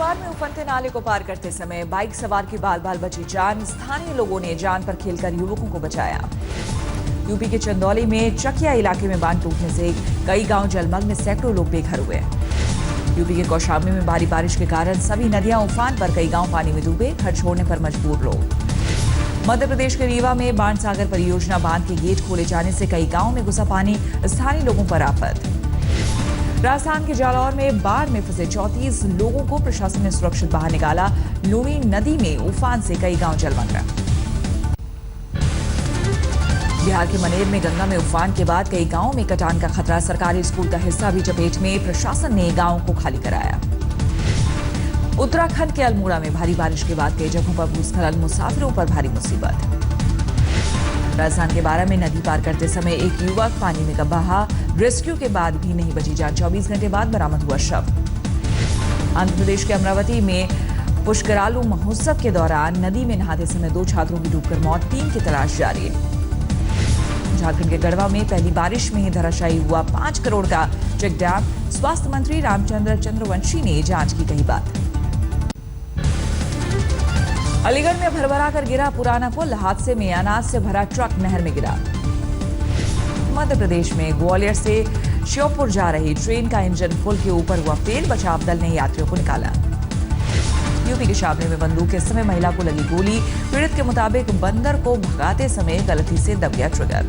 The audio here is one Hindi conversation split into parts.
हरिद्वार में उफनते नाले को पार करते समय बाइक सवार की बाल बाल बची जान। स्थानीय लोगों ने जान पर खेलकर युवकों को बचाया। यूपी के चंदौली में चकिया इलाके में बांध टूटने से कई गांव जलमग्न, सैकड़ों लोग बेघर हुए। यूपी के कौशाम्बी में भारी बारिश के कारण सभी नदियां उफान पर, कई गांव पानी में डूबे, घर छोड़ने पर मजबूर लोग। मध्य प्रदेश के रीवा में बाणसागर परियोजना बांध के गेट खोले जाने से कई गांवों में घुसा पानी, स्थानीय लोगों पर आफत। राजस्थान के जालौर में बाढ़ में फंसे 34 लोगों को प्रशासन ने सुरक्षित बाहर निकाला। लूणी नदी में उफान से कई गांव जलमग्न। बिहार के मनेर में गंगा में उफान के बाद कई गांवों में कटान का खतरा। सरकारी स्कूल का हिस्सा भी चपेट में, प्रशासन ने गांवों को खाली कराया। उत्तराखंड के अल्मोड़ा में भारी बारिश के बाद कई जगहों पर भूस्खलन, मुसाफिरों पर भारी मुसीबत। राजस्थान के बारा में नदी पार करते समय एक युवक पानी में बहा, रेस्क्यू के बाद भी नहीं बची जान। 24 घंटे बाद बरामद हुआ शव। आंध्र प्रदेश के अमरावती में पुष्करालू महोत्सव के दौरान नदी में नहाते समय 2 छात्रों की डूबकर मौत, 3 की तलाश जारी। झारखंड के गढ़वा में पहली बारिश में ही धराशायी हुआ 5 करोड़ का चेक डैम। स्वास्थ्य मंत्री रामचंद्र चंद्रवंशी ने जांच की कही बात। अलीगढ़ में भरभरा कर गिरा पुराना पुल, हादसे में अनाज से भरा ट्रक नहर में गिरा। मध्य प्रदेश में ग्वालियर से श्योपुर जा रही ट्रेन का इंजन पुल के ऊपर हुआ फेल, बचाव दल ने यात्रियों को निकाला। यूपी के शामली में बंदूक के समय महिला को लगी गोली, पीड़ित के मुताबिक बंदर को भगाते समय गलती से दब गया ट्रिगर।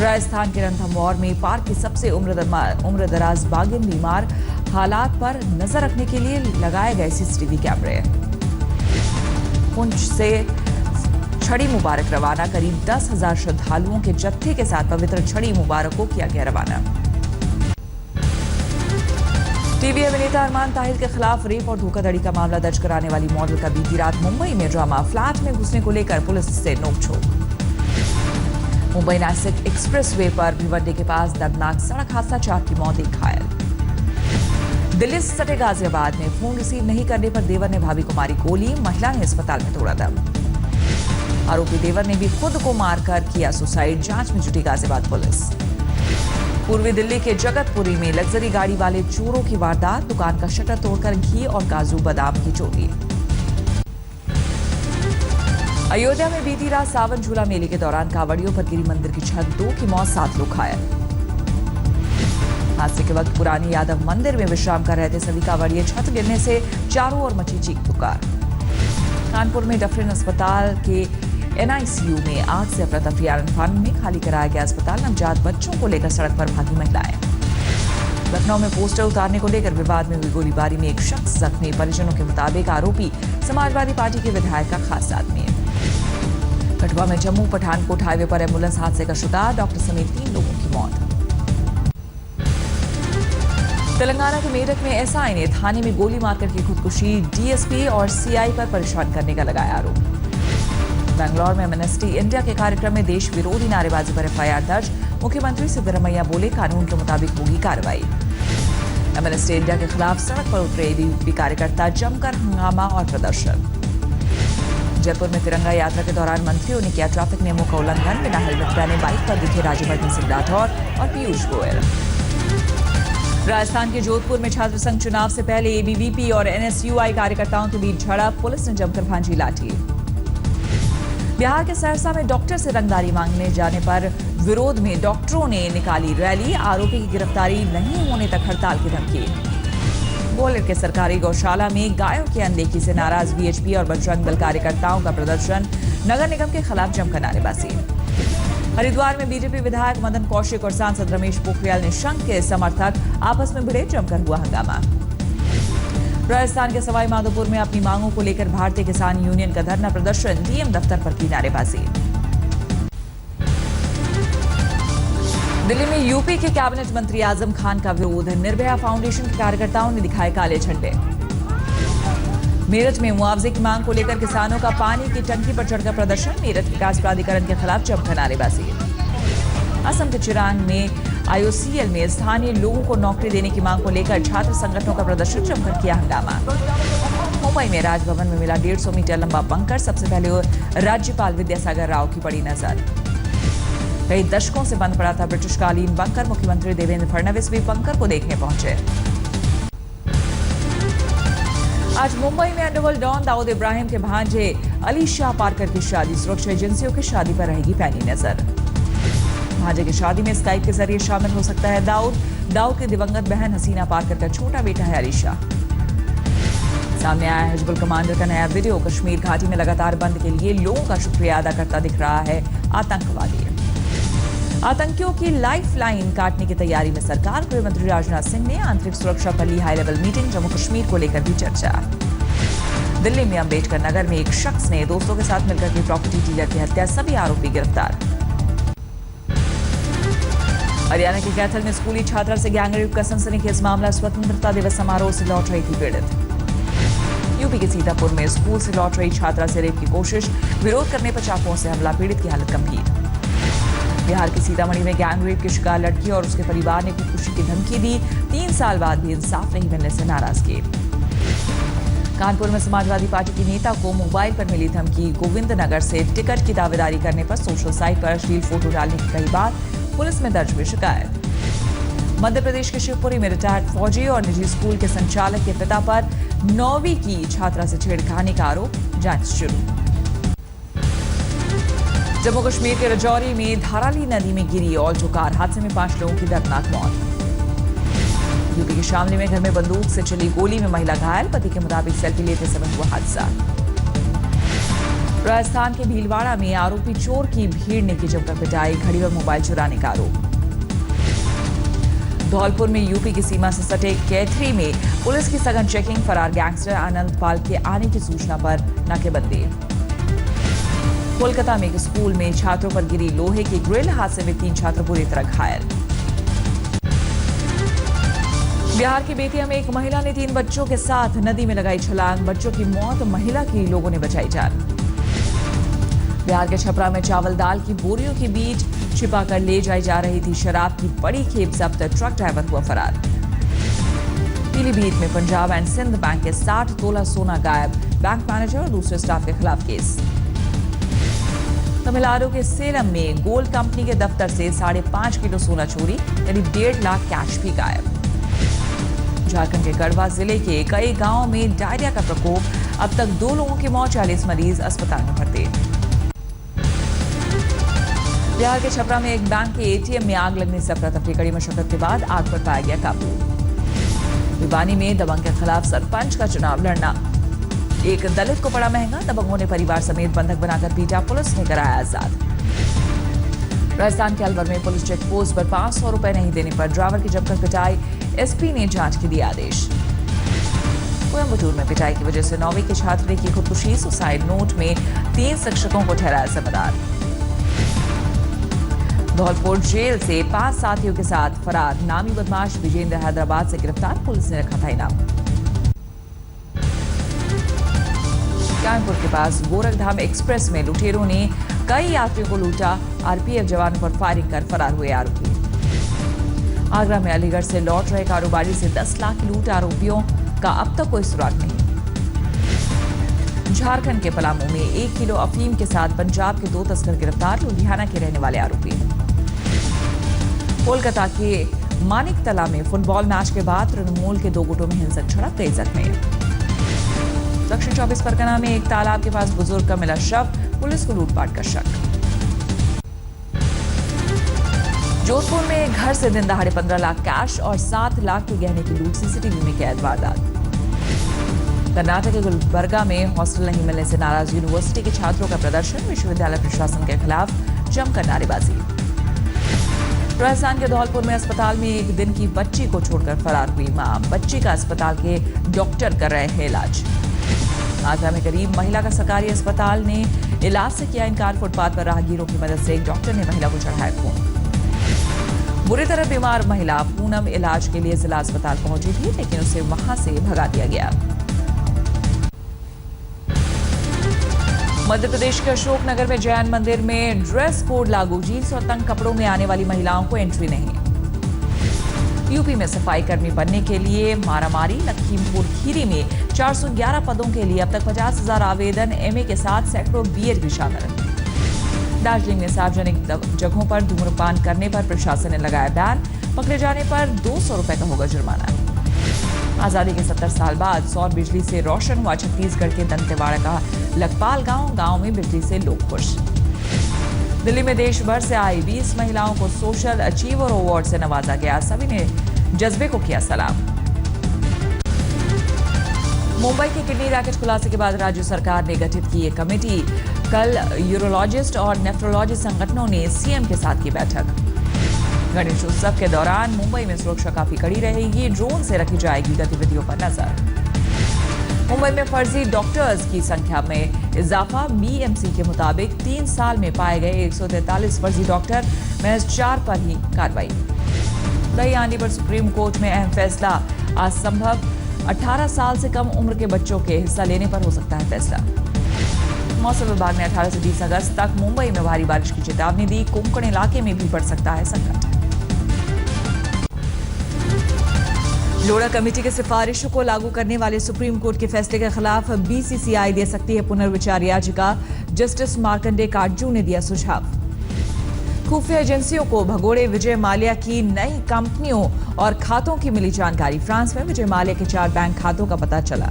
राजस्थान के रणथंभौर में पार्क की सबसे उम्रदराज बाघिन बीमार, हालात पर नजर रखने के लिए लगाए गए सीसीटीवी कैमरे। पुंछ से छड़ी मुबारक रवाना, करीब 10,000 श्रद्धालुओं के जत्थे के साथ पवित्र छड़ी मुबारक को किया गया रवाना। टीवी अभिनेता अरमान ताहिर के खिलाफ रेप और धोखाधड़ी का मामला दर्ज कराने वाली मॉडल का बीती रात मुंबई में ड्रामा। फ्लैट में घुसने को लेकर पुलिस से नोकझोंक। मुंबई नासिक एक्सप्रेसवे पर भिवंडी के पास दर्दनाक सड़क हादसा, 4 की मौत, 1 घायल। दिल्ली से सटे गाजियाबाद में फोन रिसीव नहीं करने पर देवर ने भाभी को मारी गोली, महिला ने अस्पताल में तोड़ा दम। आरोपी देवर ने भी खुद को मारकर किया सुसाइड, जांच में जुटी गाजियाबाद पुलिस। पूर्वी दिल्ली के जगतपुरी में लग्जरी गाड़ी वाले चोरों की वारदात, दुकान का शटर तोड़कर घी और काजू बादाम की चोरी। अयोध्या में बीती रात सावन झूला मेले के दौरान कांवड़ियों पर गिरी मंदिर की छत, 2 की मौत, 7 लोग घायल। हादसे के वक्त पुरानी यादव मंदिर में विश्राम कर रहे थे सभी कांवड़िए, छत गिरने से चारों ओर मची चीख पुकार। कानपुर में डफरिन अस्पताल के NICU में आग से अफरा तफरी, आनंद में खाली कराया गया अस्पताल। नवजात बच्चों को लेकर सड़क पर भागी महिलाएं। लखनऊ में पोस्टर उतारने को लेकर विवाद में हुई गोलीबारी में एक शख्स जख्मी, परिजनों के मुताबिक आरोपी समाजवादी पार्टी के विधायक का खास आदमी है। कठुआ में जम्मू पठानकोट हाईवे पर एम्बुलेंस हादसे का शिकार, डॉक्टर समेत 3 लोगों की मौत। तेलंगाना के मेरठ में SI ने थाने में गोली मारकर की खुदकुशी, DSP और CI पर परेशान करने का लगाया आरोप। बेंगलौर में एमनेस्टी इंडिया के कार्यक्रम में देश विरोधी नारेबाजी पर FIR दर्ज, मुख्यमंत्री सिद्धरमैया बोले कानून के मुताबिक होगी कार्रवाई। एमनेस्टी इंडिया के खिलाफ सड़क पर उतरे ABVP कार्यकर्ता, जमकर हंगामा और प्रदर्शन। जयपुर में तिरंगा यात्रा के दौरान मंत्रियों ने किया ट्रैफिक नियमों का उल्लंघन, बिना हेलमेट पहने बाइक पर दिखे राज्यवर्धन सिंह राठौर और पीयूष गोयल। राजस्थान के जोधपुर में छात्र संघ चुनाव से पहले ABVP और NSUI कार्यकर्ताओं के बीच झड़प, पुलिस ने जमकर भांजी लाठी। बिहार के सहरसा में डॉक्टर से रंगदारी मांगने जाने पर विरोध में डॉक्टरों ने निकाली रैली, आरोपी की गिरफ्तारी नहीं होने तक हड़ताल की धमकी। ग्वालियर के सरकारी गौशाला में गायों की अनदेखी से नाराज VHP और बजरंग दल कार्यकर्ताओं का प्रदर्शन, नगर निगम के खिलाफ जमकर नारेबाजी। हरिद्वार में बीजेपी विधायक मदन कौशिक और सांसद रमेश पोखरियाल निशंक के समर्थक आपस में भिड़े, जमकर हुआ हंगामा। राजस्थान के सवाई माधोपुर में अपनी मांगों को लेकर भारतीय किसान यूनियन का धरना प्रदर्शन, DM दफ्तर पर की नारेबाजी। दिल्ली में यूपी के कैबिनेट मंत्री आजम खान का विरोध, निर्भया फाउंडेशन के कार्यकर्ताओं ने दिखाए काले झंडे। मेरठ में मुआवजे की मांग को लेकर किसानों का पानी की टंकी पर चढ़कर प्रदर्शन, मेरठ विकास प्राधिकरण के खिलाफ जमकर नारेबाजी। असम के चिरांग में IOCL में स्थानीय लोगों को नौकरी देने की मांग को लेकर छात्र संगठनों का प्रदर्शन, जमकर किया हंगामा। मुंबई में राजभवन में मिला 150 मीटर लंबा बंकर, सबसे पहले राज्यपाल विद्यासागर राव की पड़ी नजर। कई दशकों से बंद पड़ा था ब्रिटिशकालीन बंकर, मुख्यमंत्री देवेंद्र फडणवीस भी बंकर को देखने पहुंचे। आज मुंबई में अंडरवर्ल्ड डॉन दाऊद इब्राहिम के भांजे अली शाह पारकर की शादी। सुरक्षा एजेंसियों की शादी पर रहेगी पैनी नजर। भांजे की शादी में स्काइप के जरिए शामिल हो सकता है दाऊद की दिवंगत बहन हसीना पारकर का छोटा बेटा है अली शाह। सामने आया हिजबुल कमांडर का नया वीडियो। कश्मीर घाटी में लगातार बंद के लिए लोगों का शुक्रिया अदा करता दिख रहा है आतंकवादी। आतंकियों की लाइफलाइन काटने की तैयारी में सरकार। गृह मंत्री राजनाथ सिंह ने आंतरिक सुरक्षा पर ली high level meeting. Jammu Kashmir को लेकर भी चर्चा। दिल्ली में अंबेडकर नगर में एक शख्स ने दोस्तों के साथ मिलकर की प्रॉपर्टी डीलर की हत्या। सभी आरोपी गिरफ्तार। हरियाणा के कैथल में स्कूली छात्रा से गैंगरेप का सनसनीखेज मामला। स्वतंत्रता दिवस समारोह से लौट रही थी पीड़ित। यूपी के सीतापुर में स्कूल से लौट रही छात्रा से रेप की कोशिश। विरोध करने पर चाकुओं से हमला। पीड़ित की हालत गंभीर। बिहार के सीतामढ़ी में गैंगरेप की शिकार लड़की और उसके परिवार ने खुदकुशी की धमकी दी। 3 साल बाद भी इंसाफ नहीं मिलने से नाराजगी। कानपुर में समाजवादी पार्टी की नेता को मोबाइल पर मिली धमकी। गोविंद नगर से टिकट की दावेदारी करने पर सोशल साइट पर अश्लील फोटो डालने की कई बात। पुलिस में दर्ज हुई शिकायत। मध्य प्रदेश के शिवपुरी में रिटायर्ड फौजी और निजी स्कूल के संचालक के पिता पर 9वीं की छात्रा से छेड़खानी का आरोप। जांच शुरू। जम्मू कश्मीर के राजौरी में धाराली नदी में गिरी ऑल्टो कार। हादसे में 5 लोगों की दर्दनाक मौत। यूपी के शामली में घर में बंदूक से चली गोली में महिला घायल। पति के मुताबिक सेल्फी लेते समय हुआ हादसा। राजस्थान के भीलवाड़ा में आरोपी चोर की भीड़ ने की जमकर पिटाई। घड़ी और मोबाइल चुराने का आरोप। धौलपुर में यूपी की सीमा से सटे कैथरी में पुलिस की सघन चेकिंग। फरार गैंगस्टर आनंद पाल के आने की सूचना पर नाकेबंदी। कोलकाता में एक स्कूल में छात्रों पर गिरी लोहे की ग्रिल। हादसे में 3 छात्र बुरी तरह घायल। बिहार के बेतिया में एक महिला ने 3 बच्चों के साथ नदी में लगाई छलांग। बच्चों की मौत, महिला की लोगों ने बचाई जान। बिहार के छपरा में चावल दाल की बोरियों के बीच छिपाकर ले जाई जा रही थी शराब की बड़ी खेप जब्त। ट्रक ड्राइवर हुआ फरार। पीलीभीत में पंजाब एंड सिंध बैंक के 60 तोला सोना गायब। बैंक मैनेजर और दूसरे स्टाफ के खिलाफ केस। तमिलनाडु के सेलम में गोल्ड कंपनी के दफ्तर से 5.5 किलो सोना चोरी। यानी 1.5 लाख कैश भी गायब। झारखंड के गढ़वा जिले के कई गांवों में डायरिया का प्रकोप। अब तक 2 लोगों की मौत। 40 मरीज अस्पताल में भर्ती। बिहार के छपरा में एक बैंक के एटीएम में आग लगने से अफरा-तफरी। कड़ी मशक्कत के बाद आग पर पाया गया काबू। भिवानी में दबंग के खिलाफ सरपंच का चुनाव लड़ना। एक दलित को पड़ा महंगा। दबंगों ने परिवार समेत बंधक बनाकर पीटा। पुलिस ने कराया आजाद। राजस्थान के अलवर में पुलिस चेक पोस्ट पर 500 रुपए नहीं देने पर ड्राइवर की जमकर पिटाई। एसपी ने जांच के दिए आदेश। कोयम्बटूर में पिटाई की वजह से 9वीं के छात्र ने की खुदकुशी। सुसाइड नोट में 3 शिक्षकों को ठहराया जिम्मेदार। धौलपुर जेल से 5 साथियों के साथ फरार नामी बदमाश विजेंद्र हैदराबाद से गिरफ्तार। पुलिस ने रखा था इनाम। कानपुर के पास गोरखधाम एक्सप्रेस में लुटेरों ने कई यात्रियों को लूटा। आरपीएफ जवानों पर फायरिंग कर फरार हुए आरोपी। आगरा में अलीगढ़ से लौट रहे कारोबारी से 10 लाख की लूट। आरोपियों का अब तक कोई सुराग नहीं। झारखंड के पलामू में 1 किलो अफीम के साथ पंजाब के 2 तस्कर गिरफ्तार। लुधियाना के रहने वाले आरोपी। कोलकाता के मानिकतला में फुटबॉल मैच के बाद तृणमूल के 2 गुटों में हिंसक झड़प। कई जख्मी। दक्षिण 24 परगना में एक तालाब के पास बुजुर्ग का मिला शव। पुलिस को लूटपाट का शक। जोधपुर में घर से दिन दहाड़े 15 लाख कैश और 7 लाख के गहने की लूट। सीसीटीवी में कैद वारदात। कर्नाटक के गुलबर्गा में हॉस्टल नहीं मिलने से नाराज यूनिवर्सिटी के छात्रों का प्रदर्शन। विश्वविद्यालय प्रशासन के खिलाफ जमकर नारेबाजी। राजस्थान के धौलपुर में अस्पताल में 1 दिन की बच्ची को छोड़कर फरार हुई मां। बच्ची का अस्पताल के डॉक्टर कर रहे हैं इलाज। आगरा में गरीब महिला का सरकारी अस्पताल ने इलाज से किया इनकार। फुटपाथ पर राहगीरों की मदद से एक डॉक्टर ने महिला को चढ़ाया खून। बुरी तरह बीमार महिला पूनम इलाज के लिए जिला अस्पताल पहुंची थी, लेकिन उसे वहां से भगा दिया गया। मध्य प्रदेश के अशोकनगर में जैन मंदिर में ड्रेस कोड लागू। जीन्स और तंग कपड़ों में आने वाली महिलाओं को एंट्री नहीं। यूपी में सफाई कर्मी बनने के लिए मारामारी। लखीमपुर खीरी में 411 पदों के लिए अब तक 50,000 आवेदन। एमए के साथ सैकड़ों बीएड भी शामिल। दार्जिलिंग में सार्वजनिक जगहों पर धूम्रपान करने पर प्रशासन ने लगाया बैन। पकड़े जाने पर 200 रुपए का होगा जुर्माना। आजादी के 70 साल बाद सौर बिजली से रोशन हुआ छत्तीसगढ़ के दंतेवाड़ा का लखपाल गांव में बिजली से लोग खुश। दिल्ली में देश भर से आई 20 महिलाओं को सोशल अचीवर अवार्ड से नवाजा गया। सभी ने जज्बे को किया सलाम। मुंबई के किडनी रैकेट खुलासे के बाद राज्य सरकार ने गठित की एक कमेटी। कल यूरोलॉजिस्ट और नेफ्रोलॉजिस्ट संगठनों ने सीएम के साथ की बैठक। गणेश उत्सव के दौरान मुंबई में सुरक्षा काफी कड़ी रहेगी। ड्रोन से रखी जाएगी गतिविधियों पर नजर। मुंबई में फर्जी डॉक्टर्स की संख्या में इजाफा। बीएमसी के मुताबिक 3 साल में पाए गए 143 फर्जी डॉक्टर, महज 4 पर ही कार्रवाई। दही आने पर सुप्रीम कोर्ट में अहम फैसला। आज संभव 18 साल से कम उम्र के बच्चों के हिस्सा लेने पर हो सकता है फैसला। मौसम विभाग ने 18 से 20 अगस्त तक मुंबई में भारी बारिश की चेतावनी दी। कोंकण इलाके में भी बढ़ सकता है संकट। लोढ़ा कमेटी की सिफारिशों को लागू करने वाले सुप्रीम कोर्ट के फैसले के खिलाफ बीसीसीआई दे सकती है पुनर्विचार याचिका। जस्टिस मार्कंडे काटजू ने दिया सुझाव। खुफिया एजेंसियों को भगोड़े विजय माल्या की नई कंपनियों और खातों की मिली जानकारी। फ्रांस में विजय माल्या के 4 बैंक खातों का पता चला।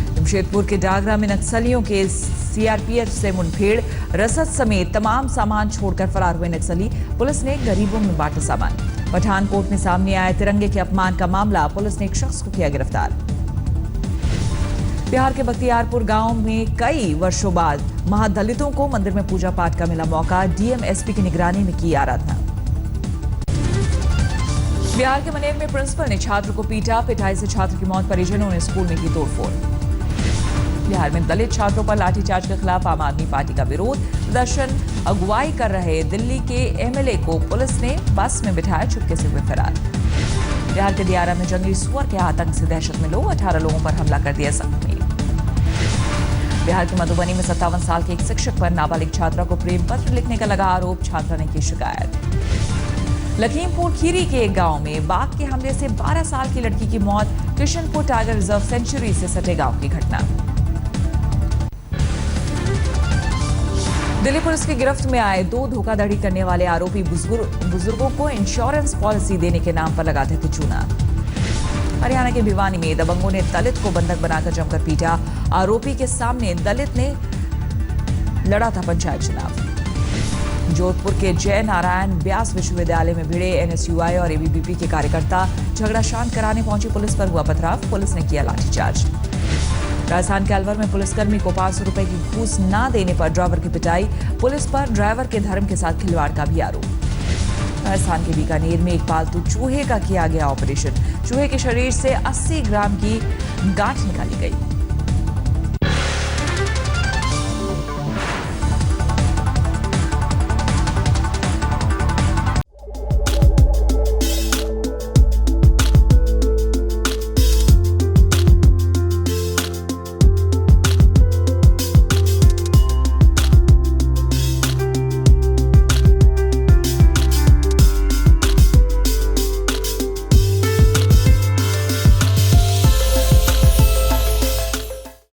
जमशेदपुर के डागरा में नक्सलियों के सीआरपीएफ से मुठभेड़। रसद समेत तमाम सामान छोड़कर फरार हुए नक्सली। पुलिस ने गरीबों में बांटा सामान। पठानकोट में सामने आए तिरंगे के अपमान का मामला। पुलिस ने एक शख्स को किया गिरफ्तार। बिहार के बख्तियारपुर गांव में कई वर्षों बाद महादलितों को मंदिर में पूजा पाठ का मिला मौका। डीएम एसपी की निगरानी में की आराधना। बिहार के मनेर में प्रिंसिपल ने छात्र को पीटा। पिटाई से छात्र की मौत। परिजनों ने स्कूल में की तोड़फोड़। बिहार में दलित छात्रों पर लाठीचार्ज के खिलाफ आम आदमी पार्टी का विरोध। प्रदर्शन अगुवाई कर रहे दिल्ली के एमएलए को पुलिस ने बस में बिठाया, चुपके से हुए फरार। बिहार के दियारा में जंगली सुअर के आतंक से दहशत में लोग। 18 लोगों पर हमला कर दिया जख्मी। बिहार के मधुबनी में 57 साल के एक शिक्षक पर नाबालिग छात्रा को प्रेम पत्र लिखने का लगा आरोप। छात्रा ने की शिकायत। लखीमपुर खीरी के एक गांव में बाघ के हमले से 12 साल की लड़की की मौत। किशनपुर टाइगर रिजर्व सेंचुरी से सटे गांव की घटना। दिल्ली पुलिस की गिरफ्त में आए 2 धोखाधड़ी करने वाले आरोपी बुजुर्गों को इंश्योरेंस पॉलिसी देने के नाम पर लगाते थे चूना। हरियाणा के भिवानी में दबंगों ने दलित को बंधक बनाकर जमकर पीटा। आरोपी के सामने दलित ने लड़ा था पंचायत चुनाव। जोधपुर के जय नारायण व्यास विश्वविद्यालय में भिड़े एनएसयूआई और एबीवीपी के कार्यकर्ता। झगड़ा शांत कराने पहुंची पुलिस पर हुआ पथराव। पुलिस ने किया लाठीचार्ज। राजस्थान के अलवर में पुलिसकर्मी को 500 रुपए की घूस न देने पर ड्राइवर की पिटाई। पुलिस पर ड्राइवर के धर्म के साथ खिलवाड़ का भी आरोप। राजस्थान के बीकानेर में एक पालतू चूहे का किया गया ऑपरेशन। चूहे के शरीर से 80 ग्राम की गांठ निकाली गई।